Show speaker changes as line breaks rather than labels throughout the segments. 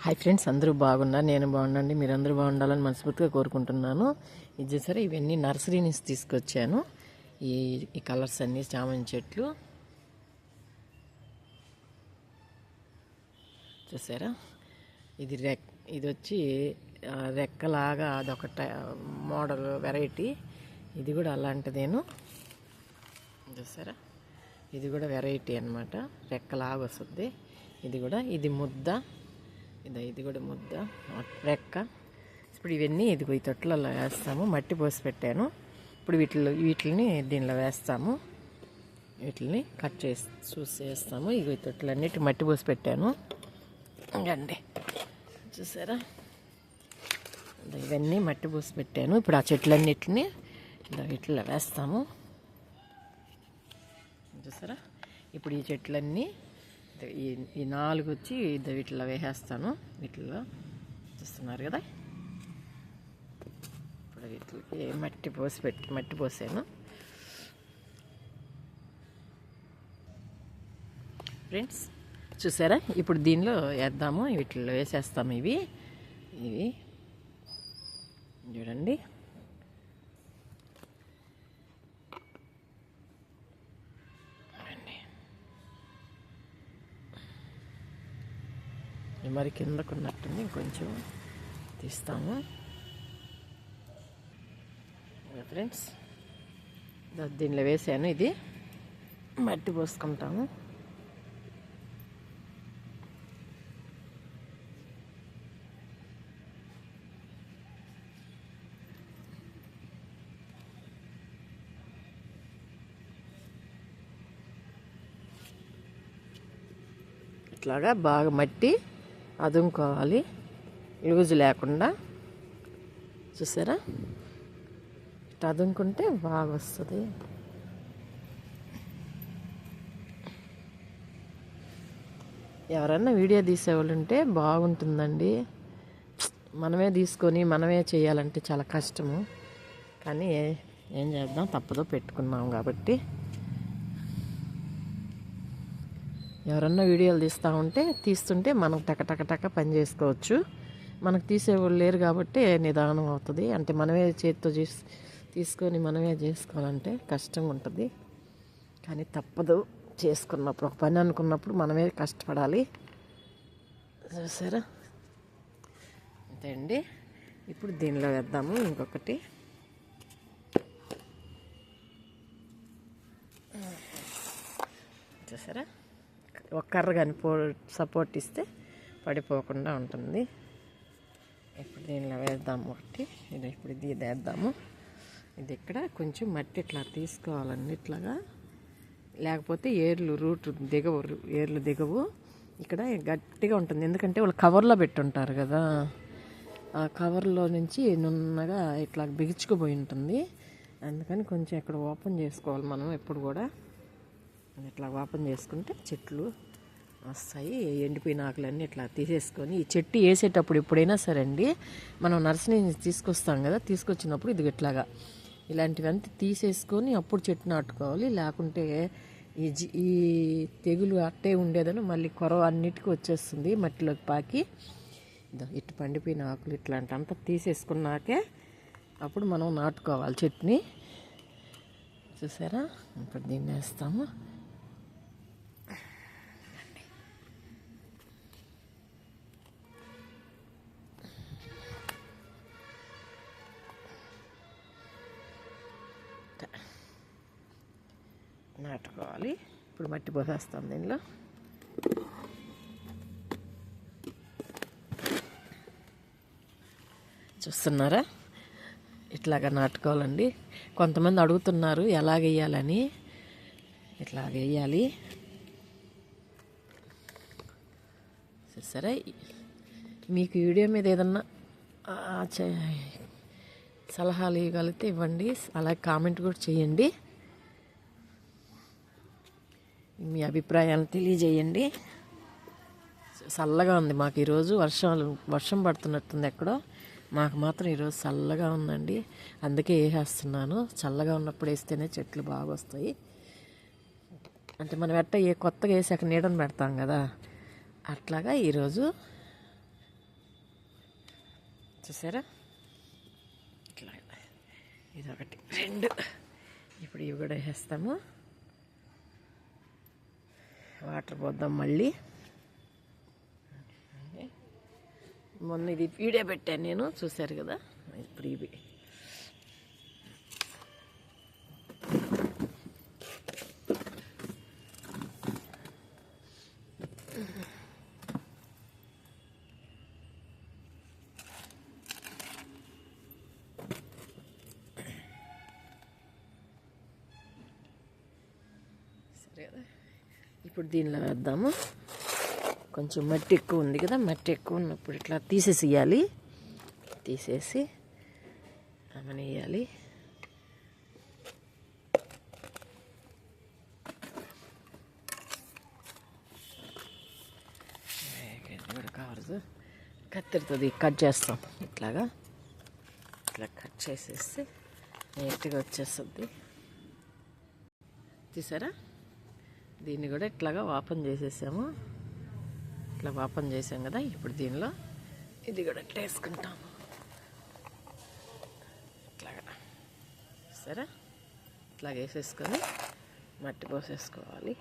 Hi friends, అందరూ బాగున్నారు. నేను బాగున్నాండి. మీరందరూ బాగుండాలని మనస్ఫూర్తిగా కోరుకుంటున్నాను. ఇది చూసారా, ఇవన్నీ నర్సరీ నుంచి తీసుకొచ్చాను. ఈ కలర్స్ అన్నీ చామంతి చెట్లు చూసారా. ఇది ఇది వచ్చి రెక్కలాగా అదొక మోడల్ వెరైటీ. ఇది కూడా అలాంటిదేను. చూసారా, ఇది కూడా వెరైటీ అనమాట. రెక్కలాగా వస్తుంది. ఇది ముద్ద. ఇది కూడా ముద్ద రెక్క. ఇప్పుడు ఇవన్నీ ఇదిగో ఈ తొట్లలో వేస్తాము. మట్టి పోసి పెట్టాను. ఇప్పుడు వీటిని దీనిలో వేస్తాము. వీటిని కట్ చూసి వేస్తాము. ఇగో ఈ తొట్లన్నిటి మట్టి పోసి పెట్టాను. ఇంకండి చూసారా, ఇవన్నీ మట్టి పోసి పెట్టాను. ఇప్పుడు ఆ చెట్లన్నిటిని వీటిలో వేస్తాము. చూసారా, ఇప్పుడు ఈ చెట్లన్నీ ఈ 4 వచ్చి వీటిలో వేసేస్తాను. వీటిల్లో చూస్తున్నారు కదా. ఇప్పుడు వీటికి మట్టి పోసాను ఫ్రెండ్స్. చూసారా, ఇప్పుడు దీనిలో వేద్దాము. వీటిల్లో వేసేస్తాము. ఇవి చూడండి. మరి కిందకున్నట్టుంది, ఇంకొంచెం తీస్తాము ఫ్రెండ్స్. దీనిలో వేసాను. ఇది మట్టి పోసుకుంటాము. ఇట్లాగా బాగా మట్టి అదుముకోవాలి, లూజు లేకుండా. చూసారా, ఇట్లా అదుముకుంటే బాగా వస్తుంది. ఎవరన్నా వీడియో తీసేవాళ్ళు ఉంటే బాగుంటుందండి. మనమే తీసుకొని మనమే చేయాలంటే చాలా కష్టము. కానీ ఏం చేద్దాం, తప్పదో పెట్టుకున్నాం కాబట్టి. ఎవరన్నా వీడియోలు తీస్తుంటే మనం టక పని చేసుకోవచ్చు. మనకు తీసేవాళ్ళు లేరు కాబట్టి నిదానం అవుతుంది. అంటే మనమే చేతితో తీసుకొని మనమే చేసుకోవాలంటే కష్టంగా ఉంటుంది. కానీ తప్పదు, చేసుకున్నప్పుడు ఒక పని అనుకున్నప్పుడు మనమే కష్టపడాలి. చూసారా, అంతే అండి. ఇప్పుడు దీనిలో వేద్దాము ఇంకొకటి. చూసారా, ఒక కర్ర కానీ సపోర్ట్ ఇస్తే పడిపోకుండా ఉంటుంది. ఇప్పుడు దీనిలో వేద్దాము ఒకటి. ఇప్పుడు ఇది వేద్దాము. ఇది ఇక్కడ కొంచెం మట్టి ఇట్లా తీసుకోవాలండి, ఇట్లాగా. లేకపోతే ఏర్లు దిగవు. ఇక్కడ గట్టిగా ఉంటుంది. ఎందుకంటే వాళ్ళు కవర్లో పెట్టుంటారు కదా, ఆ కవర్లో నుంచి నున్నగా ఇట్లా బిగుచుకుపోయి ఉంటుంది. అందుకని కొంచెం ఇక్కడ ఓపెన్ చేసుకోవాలి మనం ఎప్పుడు కూడా. ఇట్లా ఓపెన్ చేసుకుంటే చెట్లు వస్తాయి. ఎండిపోయిన ఆకులన్నీ ఇట్లా తీసేసుకొని, ఈ చెట్టు వేసేటప్పుడు ఎప్పుడైనా సరే అండి, మనం నర్సరీ నుంచి తీసుకొస్తాం కదా, తీసుకొచ్చినప్పుడు ఇది ఇట్లాగా ఇలాంటివన్నీ తీసేసుకొని అప్పుడు చెట్టు నాటుకోవాలి. లేకుంటే ఈ తెగులు అట్టే ఉండేదని మళ్ళీ కొరవ అన్నిటికీ వచ్చేస్తుంది, మట్టిలోకి పాకి. ఇటు పండిపోయిన ఆకులు ఇట్లాంటివంతా తీసేసుకున్నాకే అప్పుడు మనం నాటుకోవాలి చెట్టుని. చూసారా, ఇప్పుడు దీన్ని వేస్తాము. నాటుకోవాలి. ఇప్పుడు మట్టి పోసేస్తాం దీనిలో. చూస్తున్నారా, ఇట్లాగా నాటుకోవాలండి. కొంతమంది అడుగుతున్నారు ఎలాగ వేయాలని. ఇట్లాగ వేయాలి. సరే, మీకు వీడియో మీద ఏదన్నా సలహాలు ఇవ్వగలిగితే ఇవ్వండి. అలాగే కామెంట్ కూడా చేయండి. మీ అభిప్రాయాలను తెలియజేయండి. చల్లగా ఉంది మాకు ఈరోజు. వర్షం పడుతున్నట్టుంది ఎక్కడో. మాకు మాత్రం ఈరోజు చల్లగా ఉందండి. అందుకే వేసేస్తున్నాను. చల్లగా ఉన్నప్పుడు వేస్తేనే చెట్లు బాగా వస్తాయి. అంటే మనం కొత్తగా వేసాక నీడను పెడతాం కదా, అట్లాగా ఈరోజు చూసారా ఇట్లా, ఇదొకటి 2. ఇప్పుడు ఇవి కూడా వేస్తాము. వాటర్ పోద్దాం మళ్ళీ. మొన్న ఇది వీడియో పెట్టాను నేను, చూశారు కదా. ఇప్పుడు ఇవి సరే కదా. ఇప్పుడు దీనిలో వేద్దాము. కొంచెం మట్టి ఎక్కువ ఉంది కదా, మట్టి ఎక్కువ ఉన్నప్పుడు ఇట్లా తీసేసేయాలి. తీసేసి అమనేయాలి. కూడా కావద్దు, కత్తిరితో కట్ చేస్తాం. ఇట్లా కట్ చేసేసి నీట్గా వచ్చేస్తుంది. చూసారా, దీన్ని కూడా ఇట్లాగా ఓపెన్ చేసేసాము. ఇట్లా ఓపెన్ చేసాం కదా. ఇప్పుడు దీనిలో ఇది కూడా ఇట్లా వేసుకుంటాము. ఇట్లాగా సరే, ఇట్లా వేసేసుకొని మట్టి పోసేసుకోవాలి.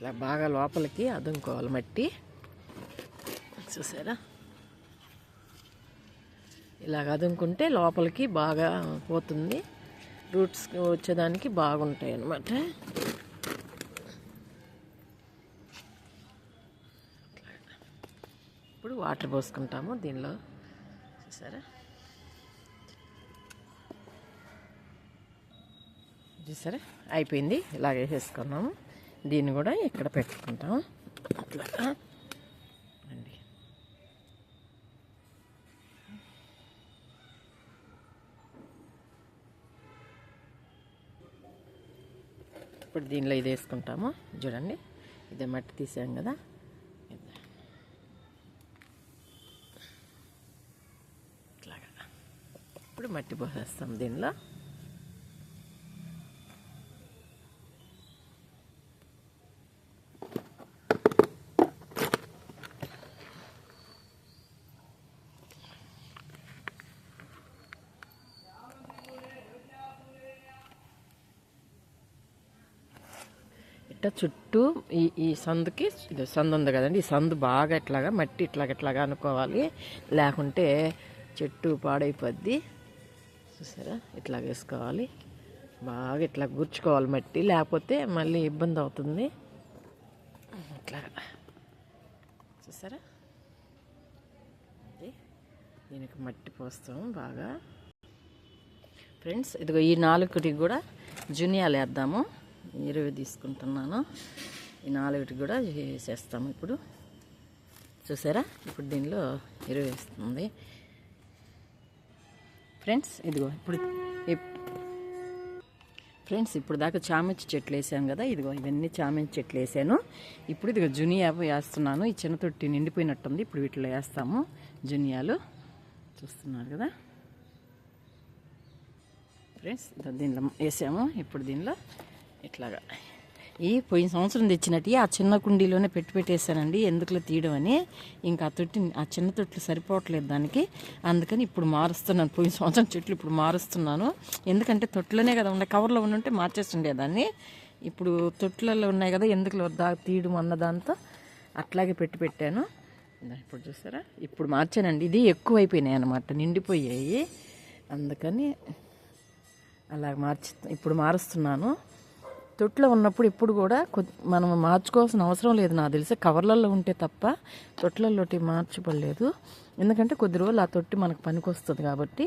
ఇట్లా బాగా లోపలికి అదుముకోవాలి మట్టి. చూసారా, ఇలాగ అదుముకుంటే లోపలికి బాగా పోతుంది. రూట్స్ వచ్చేదానికి బాగుంటాయి అన్నమాట. ఇప్పుడు వాటర్ పోసుకుంటాము దీనిలో. చూసారా, అయిపోయింది. ఇలాగ వేసేసుకున్నాము. దీన్ని కూడా ఇక్కడ పెట్టుకుంటాం. అట్లా అండి. ఇప్పుడు దీనిలో ఇది వేసుకుంటాము. చూడండి, ఇదే మట్టి తీసాం కదా. ఇట్లాగా ఇప్పుడు మట్టి పోసేస్తాం దీనిలో. ఇట్లా చుట్టూ ఈ సందుకి, ఇది సందు ఉంది కదండి, ఈ సందు బాగా ఇట్లాగా మట్టి ఇట్లాగా అనుకోవాలి. లేకుంటే చెట్టు పాడైపోద్ది. చూసారా, ఇట్లా వేసుకోవాలి. బాగా ఇట్లా గుర్చుకోవాలి మట్టి, లేకపోతే మళ్ళీ ఇబ్బంది అవుతుంది. ఇట్లాగా చూసారా, దీనికి మట్టి పోస్తాము బాగా. ఫ్రెండ్స్, ఇదిగో ఈ 4కి కూడా జునియాలు వేద్దాము. 20 తీసుకుంటున్నాను. ఈ 4కి కూడా వేసేస్తాము ఇప్పుడు. చూసారా, ఇప్పుడు దీనిలో 20 వేస్తుంది. ఫ్రెండ్స్, ఇదిగో ఇప్పుడు దాకా చామంతి చెట్లు వేసాను కదా. ఇదిగో ఇవన్నీ చామంతి చెట్లు వేసాను. ఇప్పుడు ఇదిగో జునియా వేస్తున్నాను. ఈ చిన్న తొట్టి నిండిపోయినట్టుంది. ఇప్పుడు వీటిలో వేస్తాము జునియాలు. చూస్తున్నారు కదా ఫ్రెండ్స్, దీనిలో వేసాము. ఇప్పుడు దీనిలో ఇట్లాగా ఈ పోయిన సంవత్సరం తెచ్చినట్టు ఆ చిన్న కుండీలోనే పెట్టేసానండి. ఎందుకులో తీయడం అని. ఇంకా ఆ చిన్న తొట్లు సరిపోవట్లేదు దానికి. అందుకని ఇప్పుడు మారుస్తున్నాను. పోయిన సంవత్సరం చెట్లు ఇప్పుడు మారుస్తున్నాను. ఎందుకంటే తొట్లోనే కదా ఉన్నాయి, కవర్లో ఉంటే మార్చేస్తుండేదాన్ని. ఇప్పుడు తొట్లలో ఉన్నాయి కదా, ఎందుకులో తీయడం అన్న దాంతో అట్లాగే పెట్టాను. ఇప్పుడు చూసారా, ఇప్పుడు మార్చానండి. ఇది ఎక్కువ అయిపోయినాయి అన్నమాట, నిండిపోయాయి. అందుకని అలా ఇప్పుడు మారుస్తున్నాను. తొట్లో ఉన్నప్పుడు ఇప్పుడు కూడా మనం మార్చుకోవాల్సిన అవసరం లేదు నాకు తెలిసి, కవర్లలో ఉంటే తప్ప తొట్లలోటి మార్చబడలేదు. ఎందుకంటే కొద్ది రోజులు ఆ తొట్టి మనకు పనికి వస్తుంది కాబట్టి,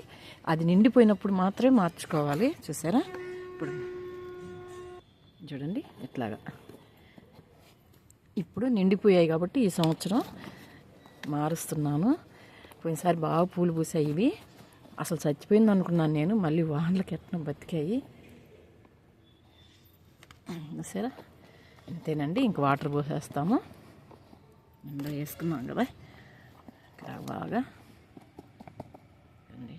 అది నిండిపోయినప్పుడు మాత్రమే మార్చుకోవాలి. చూసారా, ఇప్పుడు చూడండి ఇట్లాగా ఇప్పుడు నిండిపోయాయి కాబట్టి ఈ సంవత్సరం మారుస్తున్నాను. పోయినసారి బాగా పూలు పూసాయి. ఇవి అసలు చచ్చిపోయింది అనుకున్నాను నేను. మళ్ళీ వానలకి ఎట్లా బతికాయి. సరే, ఇంతేనండి. ఇంక వాటర్ పోసేస్తాము. ఎండ వేసుకున్నాం కదా, ఇలా బాగా అండి.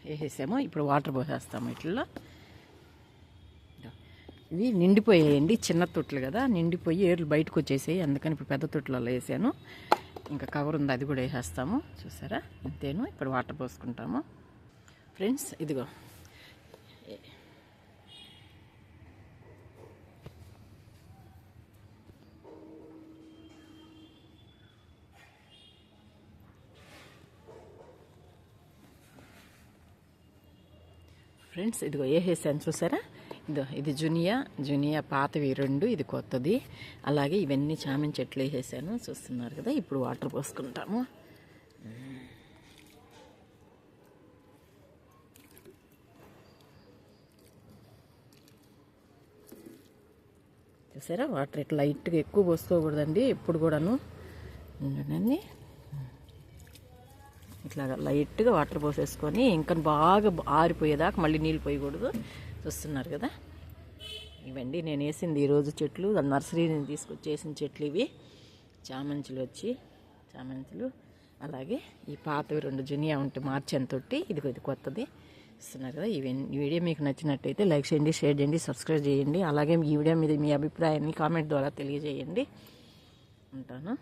వేసేసాము. ఇప్పుడు వాటర్ పోసేస్తాము ఇట్లా. ఇవి నిండిపోయాయండి, చిన్న తొట్లు కదా, నిండిపోయి ఏర్లు బయటకు వచ్చేసాయి. అందుకని ఇప్పుడు పెద్ద తొట్లలో వేసాను. ఇంకా కవర్ ఉంది, అది కూడా వేసేస్తాము. చూసారా, ఇంతేను. ఇప్పుడు వాటర్ పోసుకుంటాము ఫ్రెండ్స్. ఇదిగో ఫ్రెండ్స్, ఇదిగో వేసేసాను చూసారా. ఇది జునియా పాతవి 2, ఇది కొత్తది. అలాగే ఇవన్నీ చామంతి చెట్లు వేసేసాను, చూస్తున్నారు కదా. ఇప్పుడు వాటర్ పోసుకుంటాము. చూసారా, వాటర్ ఇట్లా లైట్గా ఎక్కువ పోసుకోకూడదండి ఎప్పుడు కూడాను. ఇట్లాగా లైట్గా వాటర్ పోసేసుకొని ఇంకా బాగా ఆరిపోయేదాకా మళ్ళీ నీళ్ళు పోయకూడదు. చూస్తున్నారు కదా, ఇవండి నేను వేసింది ఈరోజు చెట్లు. నర్సరీ నుంచి తీసుకొచ్చేసిన చెట్లు ఇవి. చామంతులు అలాగే ఈ పాతవి 2 జునియా ఉంటే మార్చాను తోటి. ఇది కొత్తది. ఇస్తున్నారు కదా. ఈ వీడియో మీకు నచ్చినట్టయితే లైక్ చేయండి, షేర్ చేయండి, సబ్స్క్రైబ్ చేయండి. అలాగే ఈ వీడియో మీద మీ అభిప్రాయాన్ని కామెంట్ ద్వారా తెలియజేయండి. ఉంటాను.